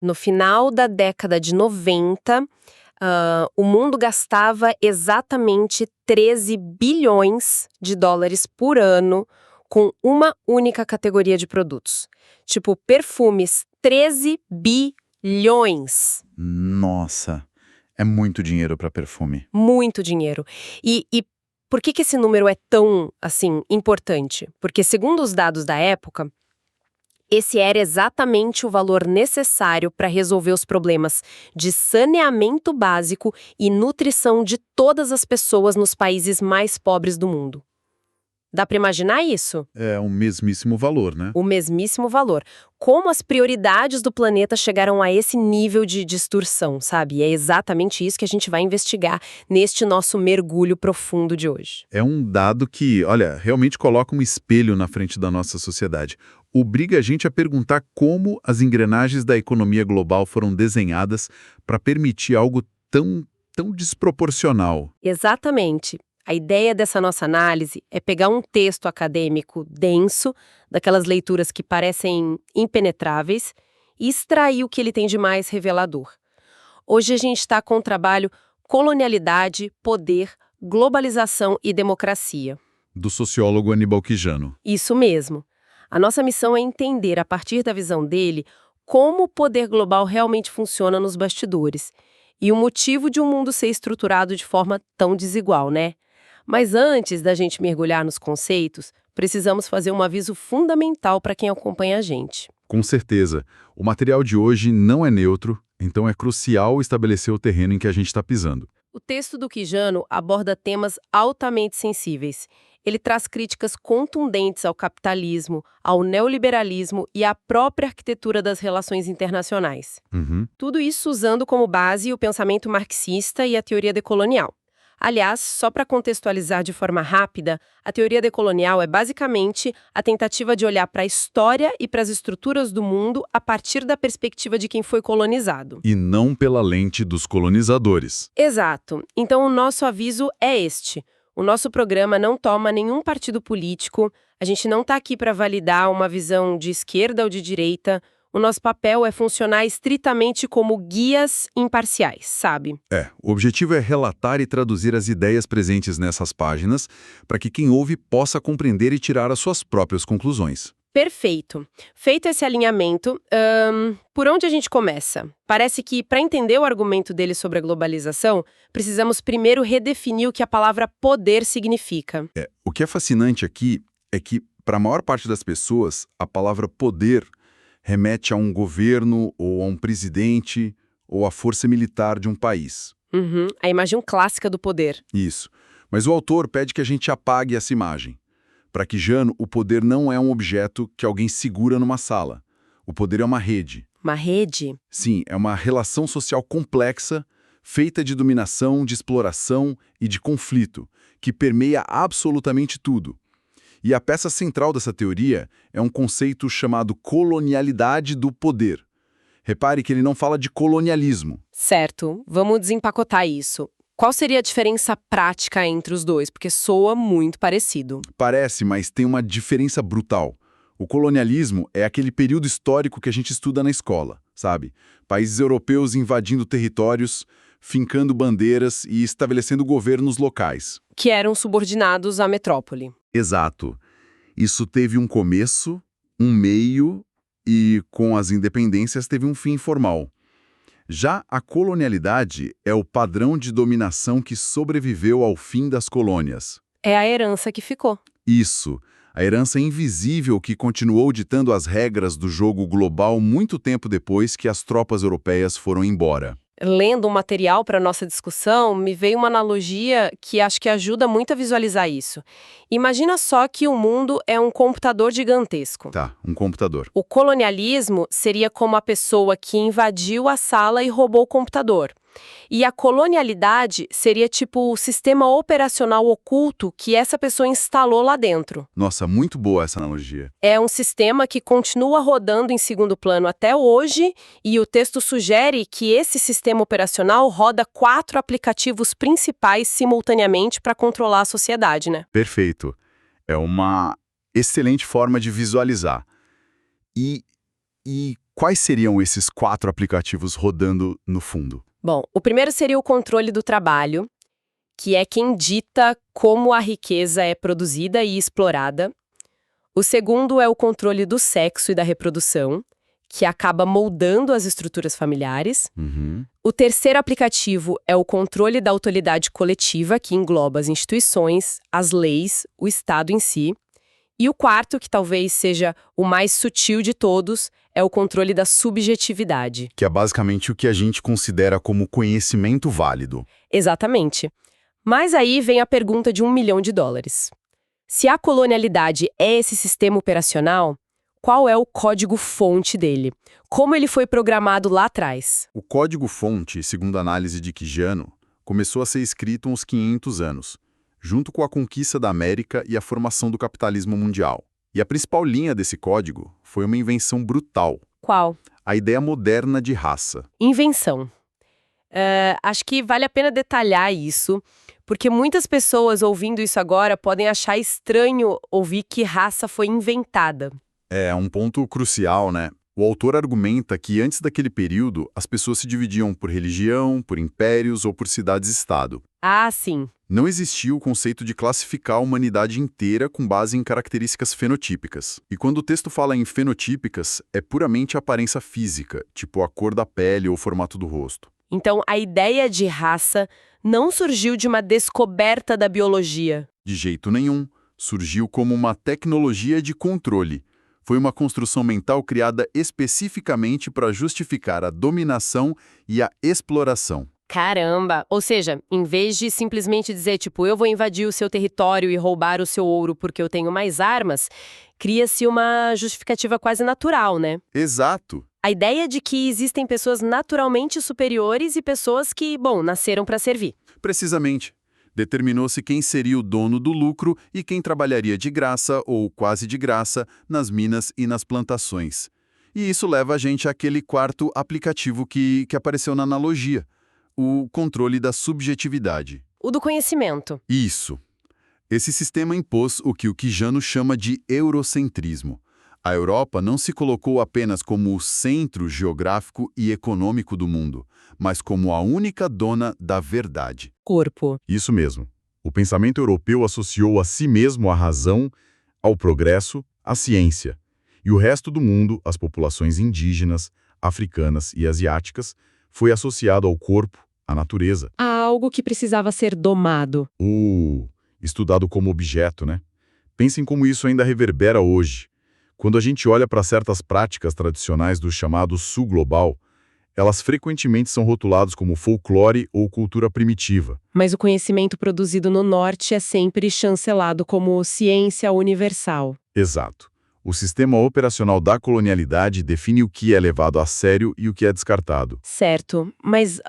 No final da década de 90, o mundo gastava exatamente 13 bilhões de dólares por ano com uma única categoria de produtos. Tipo, perfumes, 13 bilhões. Nossa, é muito dinheiro para perfume. Muito dinheiro. E por que esse número é tão, assim, importante? Porque, segundo os dados da época, esse era exatamente o valor necessário para resolver os problemas de saneamento básico e nutrição de todas as pessoas nos países mais pobres do mundo. Dá para imaginar isso? É um mesmíssimo valor, né? O mesmíssimo valor. Como as prioridades do planeta chegaram a esse nível de distorção, sabe? E é exatamente isso que a gente vai investigar neste nosso mergulho profundo de hoje. É um dado que, olha, realmente coloca um espelho na frente da nossa sociedade. Obriga a gente a perguntar como as engrenagens da economia global foram desenhadas para permitir algo tão desproporcional. Exatamente. A ideia dessa nossa análise é pegar um texto acadêmico denso, daquelas leituras que parecem impenetráveis, e extrair o que ele tem de mais revelador. Hoje a gente está com o trabalho Colonialidade, Poder, Globalização e Democracia. Do sociólogo Aníbal Quijano. Isso mesmo. A nossa missão é entender, a partir da visão dele, como o poder global realmente funciona nos bastidores e o motivo de um mundo ser estruturado de forma tão desigual, né? Mas antes da gente mergulhar nos conceitos, precisamos fazer um aviso fundamental para quem acompanha a gente. Com certeza. O material de hoje não é neutro, então é crucial estabelecer o terreno em que a gente está pisando. O texto do Quijano aborda temas altamente sensíveis. Ele traz críticas contundentes ao capitalismo, ao neoliberalismo e à própria arquitetura das relações internacionais. Tudo isso usando como base o pensamento marxista e a teoria decolonial. Aliás, só para contextualizar de forma rápida, a teoria decolonial é basicamente a tentativa de olhar para a história e para as estruturas do mundo a partir da perspectiva de quem foi colonizado. E não pela lente dos colonizadores. Exato. Então o nosso aviso é este. O nosso programa não toma nenhum partido político, a gente não está aqui para validar uma visão de esquerda ou de direita. O nosso papel é funcionar estritamente como guias imparciais, sabe? O objetivo é relatar e traduzir as ideias presentes nessas páginas para que quem ouve possa compreender e tirar as suas próprias conclusões. Perfeito. Feito esse alinhamento, por onde a gente começa? Parece que, para entender o argumento dele sobre a globalização, precisamos primeiro redefinir o que a palavra poder significa. O que é fascinante aqui é que, para a maior parte das pessoas, a palavra poder remete a um governo ou a um presidente ou à força militar de um país. A imagem clássica do poder. Isso. Mas o autor pede que a gente apague essa imagem. Para Quijano, o poder não é um objeto que alguém segura numa sala. O poder é uma rede. Uma rede? Sim, é uma relação social complexa, feita de dominação, de exploração e de conflito, que permeia absolutamente tudo. E a peça central dessa teoria é um conceito chamado colonialidade do poder. Repare que ele não fala de colonialismo. Certo, vamos desempacotar isso. Qual seria a diferença prática entre os dois? Porque soa muito parecido. Parece, mas tem uma diferença brutal. O colonialismo é aquele período histórico que a gente estuda na escola, sabe? Países europeus invadindo territórios, fincando bandeiras e estabelecendo governos locais. Que eram subordinados à metrópole. Exato. Isso teve um começo, um meio e, com as independências, teve um fim formal. Já a colonialidade é o padrão de dominação que sobreviveu ao fim das colônias. É a herança que ficou. Isso, a herança invisível que continuou ditando as regras do jogo global muito tempo depois que as tropas europeias foram embora. Lendo um material para nossa discussão, me veio uma analogia que acho que ajuda muito a visualizar isso. Imagina só que o mundo é um computador gigantesco. Tá, um computador. O colonialismo seria como a pessoa que invadiu a sala e roubou o computador. E a colonialidade seria tipo o sistema operacional oculto que essa pessoa instalou lá dentro. Nossa, muito boa essa analogia. É um sistema que continua rodando em segundo plano até hoje, e o texto sugere que esse sistema operacional roda 4 aplicativos principais simultaneamente para controlar a sociedade, né? Perfeito. É uma excelente forma de visualizar. E quais seriam esses 4 aplicativos rodando no fundo? Bom, o primeiro seria o controle do trabalho, que é quem dita como a riqueza é produzida e explorada. O segundo é o controle do sexo e da reprodução, que acaba moldando as estruturas familiares. O terceiro aplicativo é o controle da autoridade coletiva, que engloba as instituições, as leis, o Estado em si. E o quarto, que talvez seja o mais sutil de todos, é o controle da subjetividade. Que é basicamente o que a gente considera como conhecimento válido. Exatamente. Mas aí vem a pergunta de $1 milhão. Se a colonialidade é esse sistema operacional, qual é o código-fonte dele? Como ele foi programado lá atrás? O código-fonte, segundo a análise de Quijano, começou a ser escrito há uns 500 anos, junto com a conquista da América e a formação do capitalismo mundial. E a principal linha desse código foi uma invenção brutal. Qual? A ideia moderna de raça. Invenção. Acho que vale a pena detalhar isso, porque muitas pessoas ouvindo isso agora podem achar estranho ouvir que raça foi inventada. É um ponto crucial, né? O autor argumenta que antes daquele período, as pessoas se dividiam por religião, por impérios ou por cidades-estado. Ah, sim. Não existia o conceito de classificar a humanidade inteira com base em características fenotípicas. E quando o texto fala em fenotípicas, é puramente a aparência física, tipo a cor da pele ou o formato do rosto. Então, a ideia de raça não surgiu de uma descoberta da biologia. De jeito nenhum. Surgiu como uma tecnologia de controle. Foi uma construção mental criada especificamente para justificar a dominação e a exploração. Caramba! Ou seja, em vez de simplesmente dizer, tipo, eu vou invadir o seu território e roubar o seu ouro porque eu tenho mais armas, cria-se uma justificativa quase natural, né? Exato. A ideia de que existem pessoas naturalmente superiores e pessoas que, bom, nasceram para servir. Precisamente. Determinou-se quem seria o dono do lucro e quem trabalharia de graça ou quase de graça nas minas e nas plantações. E isso leva a gente àquele quarto aplicativo que apareceu na analogia, o controle da subjetividade. O do conhecimento. Isso. Esse sistema impôs o que o Quijano chama de eurocentrismo. A Europa não se colocou apenas como o centro geográfico e econômico do mundo, mas como a única dona da verdade. Corpo. Isso mesmo. O pensamento europeu associou a si mesmo a razão, ao progresso, à ciência. E o resto do mundo, as populações indígenas, africanas e asiáticas, foi associado ao corpo, à natureza. A algo que precisava ser domado. Estudado como objeto, né? Pensem como isso ainda reverbera hoje. Quando a gente olha para certas práticas tradicionais do chamado sul global, elas frequentemente são rotuladas como folclore ou cultura primitiva. Mas o conhecimento produzido no norte é sempre chancelado como ciência universal. Exato. O sistema operacional da colonialidade define o que é levado a sério e o que é descartado. Certo, mas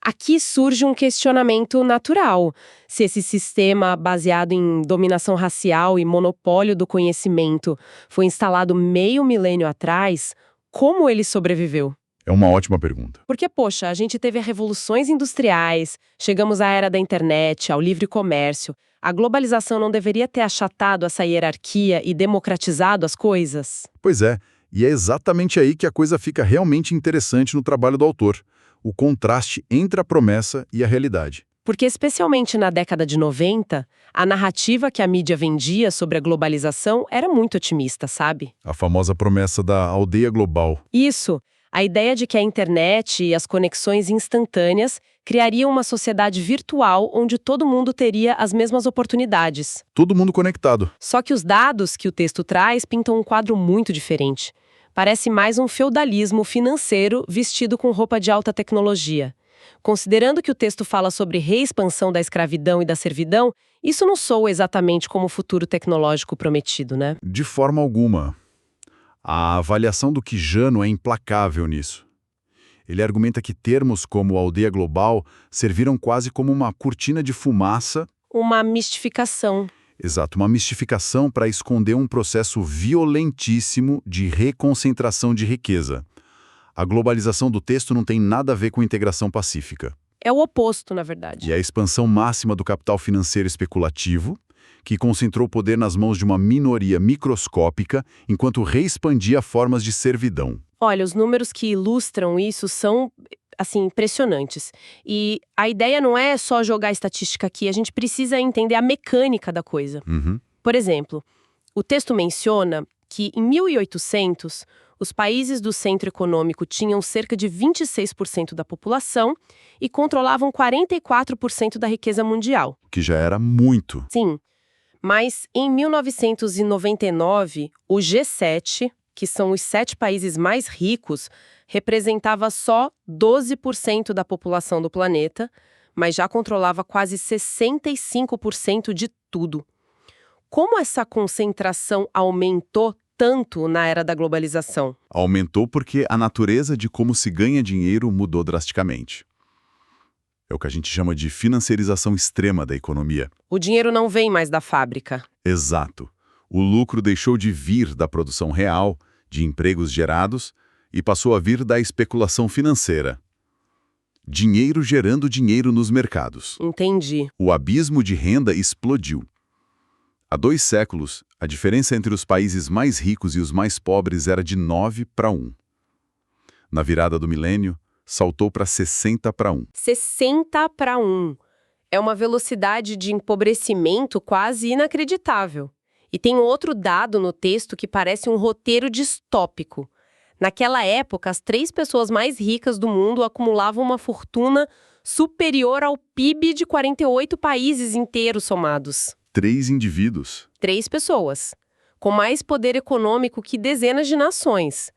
aqui surge um questionamento natural. Se esse sistema baseado em dominação racial e monopólio do conhecimento foi instalado meio milênio atrás, como ele sobreviveu? É uma ótima pergunta. Porque, poxa, a gente teve revoluções industriais, chegamos à era da internet, ao livre comércio. A globalização não deveria ter achatado essa hierarquia e democratizado as coisas? Pois é, e é exatamente aí que a coisa fica realmente interessante no trabalho do autor. O contraste entre a promessa e a realidade. Porque, especialmente na década de 90, a narrativa que a mídia vendia sobre a globalização era muito otimista, sabe? A famosa promessa da aldeia global. Isso. A ideia de que a internet e as conexões instantâneas criariam uma sociedade virtual onde todo mundo teria as mesmas oportunidades. Todo mundo conectado. Só que os dados que o texto traz pintam um quadro muito diferente. Parece mais um feudalismo financeiro vestido com roupa de alta tecnologia. Considerando que o texto fala sobre reexpansão da escravidão e da servidão, isso não soa exatamente como o futuro tecnológico prometido, né? De forma alguma. A avaliação do Quijano é implacável nisso. Ele argumenta que termos como aldeia global serviram quase como uma cortina de fumaça. Uma mistificação. Exato, uma mistificação para esconder um processo violentíssimo de reconcentração de riqueza. A globalização do texto não tem nada a ver com integração pacífica. É o oposto, na verdade. E a expansão máxima do capital financeiro especulativo, que concentrou o poder nas mãos de uma minoria microscópica enquanto reexpandia formas de servidão. Olha, os números que ilustram isso são, assim, impressionantes. E a ideia não é só jogar estatística aqui, a gente precisa entender a mecânica da coisa. Uhum. Por exemplo, o texto menciona que em 1800, os países do centro econômico tinham cerca de 26% da população e controlavam 44% da riqueza mundial. Que já era muito. Sim, mas em 1999, o G7, que são os 7 países mais ricos, representava só 12% da população do planeta, mas já controlava quase 65% de tudo. Como essa concentração aumentou tanto na era da globalização? Aumentou porque a natureza de como se ganha dinheiro mudou drasticamente. É o que a gente chama de financiarização extrema da economia. O dinheiro não vem mais da fábrica. Exato. O lucro deixou de vir da produção real, de empregos gerados, e passou a vir da especulação financeira. Dinheiro gerando dinheiro nos mercados. Entendi. O abismo de renda explodiu. Há 2 séculos, a diferença entre os países mais ricos e os mais pobres era de 9 para 1. Na virada do milênio, saltou para 60 para 1. 60 para 1. É uma velocidade de empobrecimento quase inacreditável. E tem outro dado no texto que parece um roteiro distópico. Naquela época, as 3 pessoas mais ricas do mundo acumulavam uma fortuna superior ao PIB de 48 países inteiros somados. 3 indivíduos. 3 pessoas, com mais poder econômico que dezenas de nações.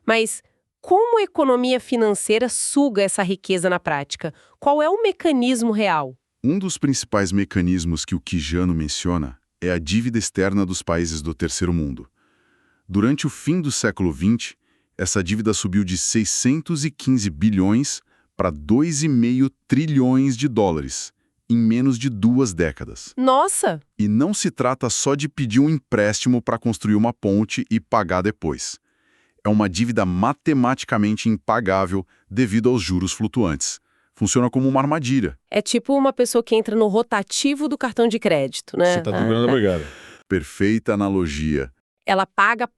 Mas como a economia financeira suga essa riqueza na prática? Qual é o mecanismo real? Um dos principais mecanismos que o Quijano menciona é a dívida externa dos países do terceiro mundo. Durante o fim do século XX, essa dívida subiu de 615 bilhões para 2,5 trilhões de dólares, em menos de 2 décadas. Nossa! E não se trata só de pedir um empréstimo para construir uma ponte e pagar depois. É uma dívida matematicamente impagável devido aos juros flutuantes. Funciona como uma armadilha. É tipo uma pessoa que entra no rotativo do cartão de crédito, né? Você tá dobrando a brigada. Perfeita analogia. Ela paga,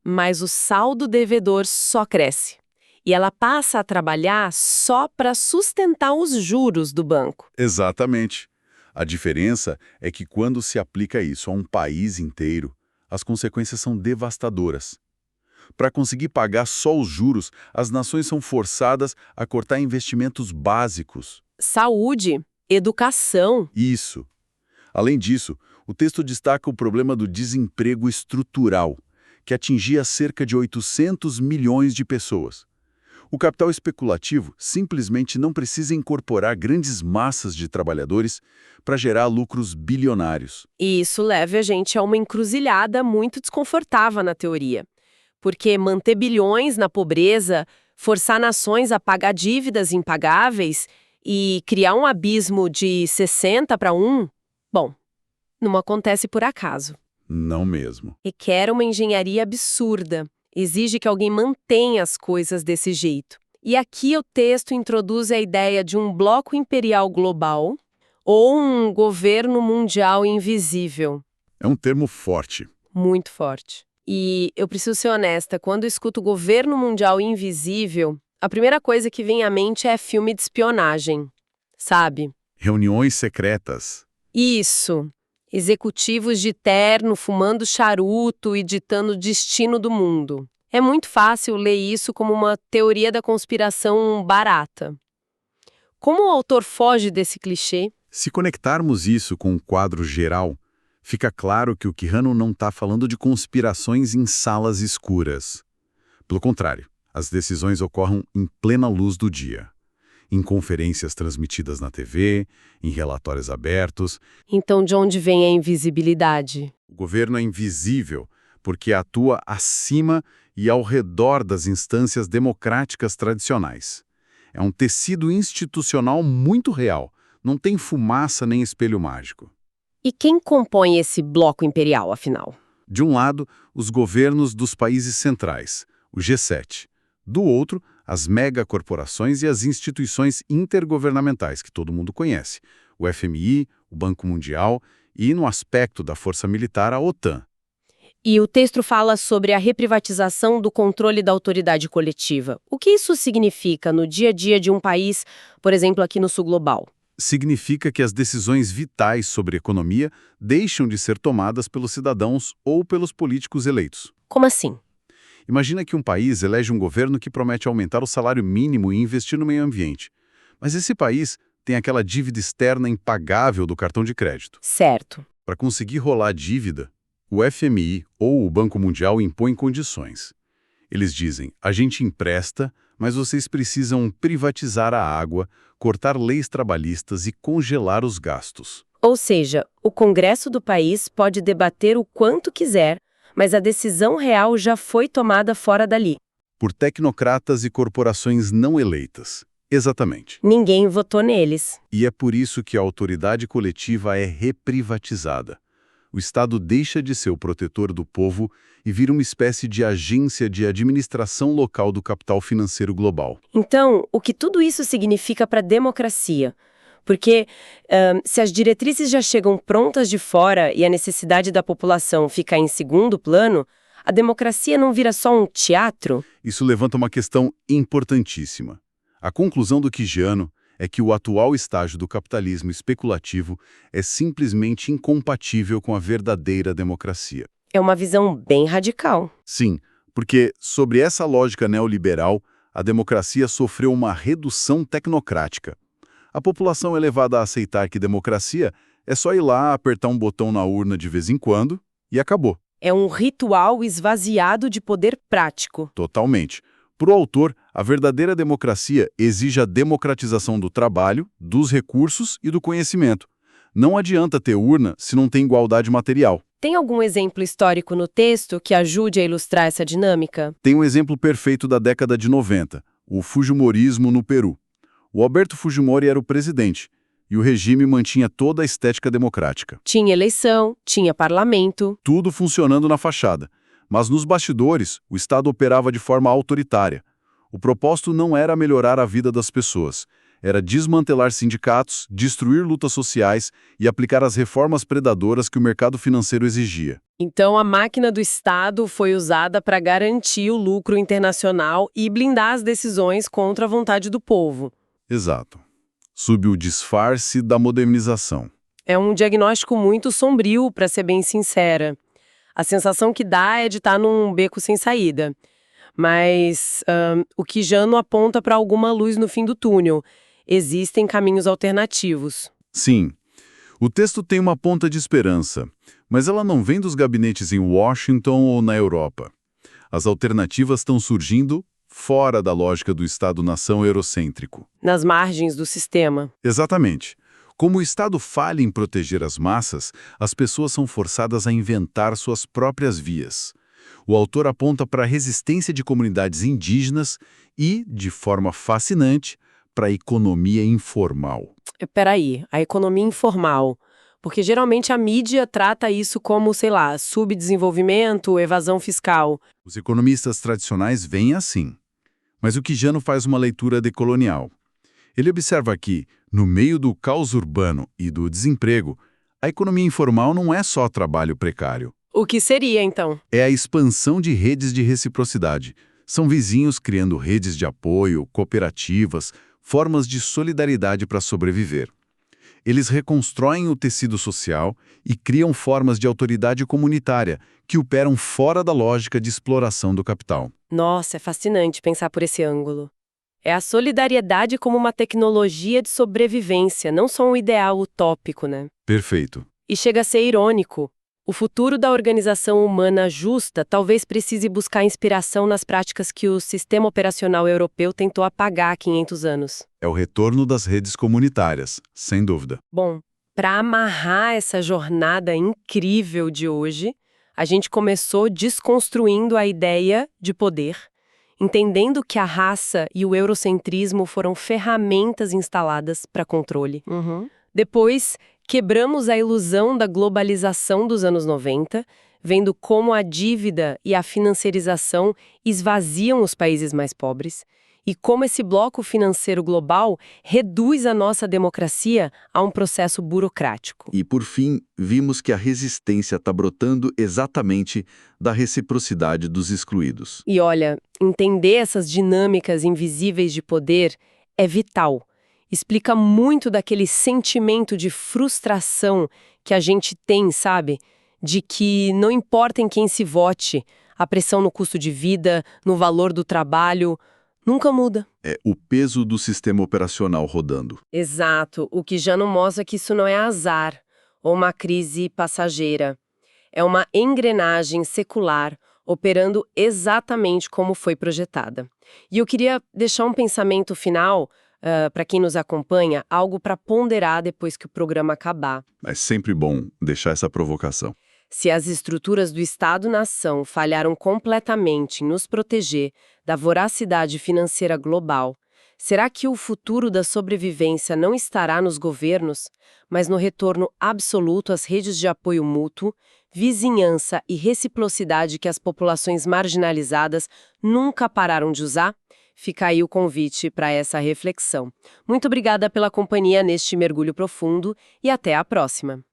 mas o saldo devedor só cresce. E ela passa a trabalhar só para sustentar os juros do banco. Exatamente. A diferença é que quando se aplica isso a um país inteiro, as consequências são devastadoras. Para conseguir pagar só os juros, as nações são forçadas a cortar investimentos básicos. Saúde, educação. Isso. Além disso, o texto destaca o problema do desemprego estrutural, que atingia cerca de 800 milhões de pessoas. O capital especulativo simplesmente não precisa incorporar grandes massas de trabalhadores para gerar lucros bilionários. E isso leva a gente a uma encruzilhada muito desconfortável na teoria. Porque manter bilhões na pobreza, forçar nações a pagar dívidas impagáveis e criar um abismo de 60 para 1, bom, não acontece por acaso. Não mesmo. Requer uma engenharia absurda. Exige que alguém mantenha as coisas desse jeito. E aqui o texto introduz a ideia de um bloco imperial global ou um governo mundial invisível. É um termo forte. Muito forte. E eu preciso ser honesta, quando eu escuto governo mundial invisível, a primeira coisa que vem à mente é filme de espionagem, sabe? Reuniões secretas. Isso. Executivos de terno fumando charuto e ditando o destino do mundo. É muito fácil ler isso como uma teoria da conspiração barata. Como o autor foge desse clichê? Se conectarmos isso com o quadro geral, fica claro que o Quijano não está falando de conspirações em salas escuras. Pelo contrário, as decisões ocorrem em plena luz do dia. Em conferências transmitidas na TV, em relatórios abertos. Então, de onde vem a invisibilidade? O governo é invisível porque atua acima e ao redor das instâncias democráticas tradicionais. É um tecido institucional muito real, não tem fumaça nem espelho mágico. E quem compõe esse bloco imperial, afinal? De um lado, os governos dos países centrais, o G7. Do outro, as megacorporações e as instituições intergovernamentais, que todo mundo conhece, o FMI, o Banco Mundial e, no aspecto da força militar, a OTAN. E o texto fala sobre a reprivatização do controle da autoridade coletiva. O que isso significa no dia a dia de um país, por exemplo, aqui no sul global? Significa que as decisões vitais sobre economia deixam de ser tomadas pelos cidadãos ou pelos políticos eleitos. Como assim? Imagina que um país elege um governo que promete aumentar o salário mínimo e investir no meio ambiente. Mas esse país tem aquela dívida externa impagável do cartão de crédito. Certo. Para conseguir rolar a dívida, o FMI ou o Banco Mundial impõem condições. Eles dizem, a gente empresta, mas vocês precisam privatizar a água, cortar leis trabalhistas e congelar os gastos. Ou seja, o Congresso do país pode debater o quanto quiser, mas a decisão real já foi tomada fora dali. Por tecnocratas e corporações não eleitas. Exatamente. Ninguém votou neles. E é por isso que a autoridade coletiva é reprivatizada. O Estado deixa de ser o protetor do povo e vira uma espécie de agência de administração local do capital financeiro global. Então, o que tudo isso significa para a democracia? Porque se as diretrizes já chegam prontas de fora e a necessidade da população fica em segundo plano, a democracia não vira só um teatro? Isso levanta uma questão importantíssima. A conclusão do Quijano é que o atual estágio do capitalismo especulativo é simplesmente incompatível com a verdadeira democracia. É uma visão bem radical. Sim, porque, sobre essa lógica neoliberal, a democracia sofreu uma redução tecnocrática. A população é levada a aceitar que democracia é só ir lá, apertar um botão na urna de vez em quando e acabou. É um ritual esvaziado de poder prático. Totalmente. Para o autor, a verdadeira democracia exige a democratização do trabalho, dos recursos e do conhecimento. Não adianta ter urna se não tem igualdade material. Tem algum exemplo histórico no texto que ajude a ilustrar essa dinâmica? Tem um exemplo perfeito da década de 90, o Fujimorismo no Peru. O Alberto Fujimori era o presidente, e o regime mantinha toda a estética democrática. Tinha eleição, tinha parlamento. Tudo funcionando na fachada. Mas nos bastidores, o Estado operava de forma autoritária. O propósito não era melhorar a vida das pessoas, era desmantelar sindicatos, destruir lutas sociais e aplicar as reformas predadoras que o mercado financeiro exigia. Então a máquina do Estado foi usada para garantir o lucro internacional e blindar as decisões contra a vontade do povo. Exato. Sob o disfarce da modernização. É um diagnóstico muito sombrio, para ser bem sincera. A sensação que dá é de estar num beco sem saída. Mas o Quijano aponta para alguma luz no fim do túnel. Existem caminhos alternativos. Sim, o texto tem uma ponta de esperança, mas ela não vem dos gabinetes em Washington ou na Europa. As alternativas estão surgindo fora da lógica do Estado-nação eurocêntrico. Nas margens do sistema. Exatamente. Como o Estado falha em proteger as massas, as pessoas são forçadas a inventar suas próprias vias. O autor aponta para a resistência de comunidades indígenas e, de forma fascinante, para a economia informal. Peraí, a economia informal. Porque geralmente a mídia trata isso como, sei lá, subdesenvolvimento, evasão fiscal. Os economistas tradicionais veem assim. Mas o Quijano faz uma leitura decolonial. Ele observa que, no meio do caos urbano e do desemprego, a economia informal não é só trabalho precário. O que seria, então? É a expansão de redes de reciprocidade. São vizinhos criando redes de apoio, cooperativas, formas de solidariedade para sobreviver. Eles reconstroem o tecido social e criam formas de autoridade comunitária que operam fora da lógica de exploração do capital. Nossa, é fascinante pensar por esse ângulo. É a solidariedade como uma tecnologia de sobrevivência, não só um ideal utópico, né? Perfeito. E chega a ser irônico. O futuro da organização humana justa talvez precise buscar inspiração nas práticas que o sistema operacional europeu tentou apagar há 500 anos. É o retorno das redes comunitárias, sem dúvida. Bom, para amarrar essa jornada incrível de hoje, a gente começou desconstruindo a ideia de poder, entendendo que a raça e o eurocentrismo foram ferramentas instaladas para controle. Depois, quebramos a ilusão da globalização dos anos 90, vendo como a dívida e a financiarização esvaziam os países mais pobres. e como esse bloco financeiro global reduz a nossa democracia a um processo burocrático. E, por fim, vimos que a resistência está brotando exatamente da reciprocidade dos excluídos. E olha, entender essas dinâmicas invisíveis de poder é vital. Explica muito daquele sentimento de frustração que a gente tem, sabe? De que não importa em quem se vote, a pressão no custo de vida, no valor do trabalho, nunca muda. É o peso do sistema operacional rodando. Exato, o que já não mostra que isso não é azar ou uma crise passageira. É uma engrenagem secular operando exatamente como foi projetada. E eu queria deixar um pensamento final para quem nos acompanha, algo para ponderar depois que o programa acabar. É sempre bom deixar essa provocação. Se as estruturas do Estado-nação falharam completamente em nos proteger da voracidade financeira global, será que o futuro da sobrevivência não estará nos governos, mas no retorno absoluto às redes de apoio mútuo, vizinhança e reciprocidade que as populações marginalizadas nunca pararam de usar? Fica aí o convite para essa reflexão. Muito obrigada pela companhia neste mergulho profundo e até a próxima.